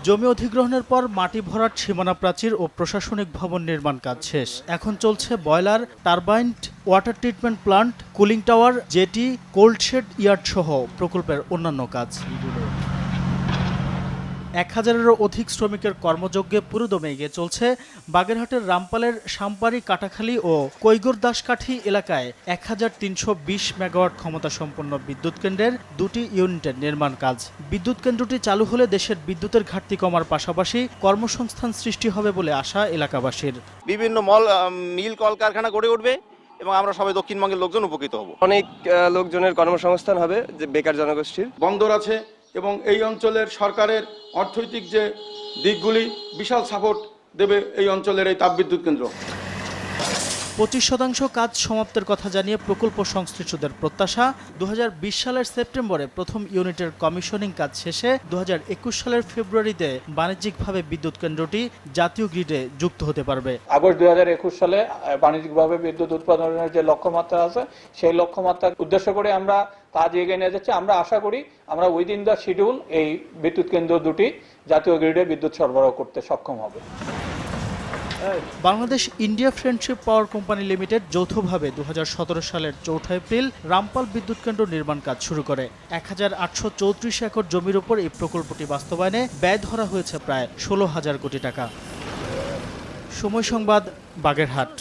জমি অধিগ্রহণের পর মাটি ভরাট, সীমানা প্রাচীর ও প্রশাসনিক ভবন নির্মাণ কাজ শেষ। এখন চলছে boiler, turbine, water treatment plant, cooling tower, jetty, coal shed yard সহ প্রকল্পের অন্যান্য কাজ। 1000-এরও অধিক শ্রমিকের কর্মযজ্ঞে পুরোদমে এগিয়ে চলছে বাগেরহাটের রামপালের সাম্পারি, কাটাখালী ও কৈগর দাসকাঠি এলাকায় 1320 মেগাওয়াট ক্ষমতাসম্পন্ন বিদ্যুৎ কেন্দ্রের 2টি ইউনিটের নির্মাণ কাজ। বিদ্যুৎ কেন্দ্রটি চালু হলে দেশের বিদ্যুতের ঘাটতি কমার পাশাপাশি কর্মসংস্থান সৃষ্টি হবে বলে আশা এলাকাবাসীর। বিভিন্ন মিল কলকারখানা গড়ে উঠবে এবং আমরা সবাই দক্ষিণবঙ্গের লোকজন উপকৃত হব। অনেক লোকজনের কর্মসংস্থান হবে, যে বেকার জনগোষ্ঠীর। বন্দর আছে এবং এই অঞ্চলের সরকারের অর্থনৈতিক যে দিকগুলি বিশাল সাপোর্ট দেবে এই অঞ্চলের এই তাপবিদ্যুৎ কেন্দ্র। 25% কাজ সমাপ্তের কথা জানিয়ে প্রকল্প সংশ্লিষ্টদের প্রত্যাশা 2020 সালের সেপ্টেম্বরে প্রথম ইউনিটের কমিশনিং কাজ শেষে 2021 সালের ফেব্রুয়ারিতে বাণিজ্যিকভাবে বিদ্যুৎ কেন্দ্রটি জাতীয় গ্রিডে যুক্ত হতে পারবে। আগস্ট 2021 সালে বাণিজ্যিকভাবে বিদ্যুৎ উৎপাদনের যে লক্ষ্যমাত্রা আছে সেই লক্ষ্যমাত্রা উদ্দেশ্য করে আমরা কাজ এগিয়ে নিয়ে যাচ্ছি। আমরা আশা করি আমরা উইদিন দ্য শিডিউল এই বিদ্যুৎ কেন্দ্র দুটি জাতীয় গ্রিডে বিদ্যুৎ সরবরাহ করতে সক্ষম হবে। Bangladesh India friendship power company limited যৌথভাবে 2017 সালের 4 এপ্রিল রামপাল বিদ্যুৎ কেন্দ্র নির্মাণ কাজ শুরু করে। 1834 একর জমির উপর এই প্রকল্পটি বাস্তবায়নে ব্যয় ধরা হয়েছে প্রায় 16,000 কোটি টাকা। সময় সংবাদ, বাগেরহাট।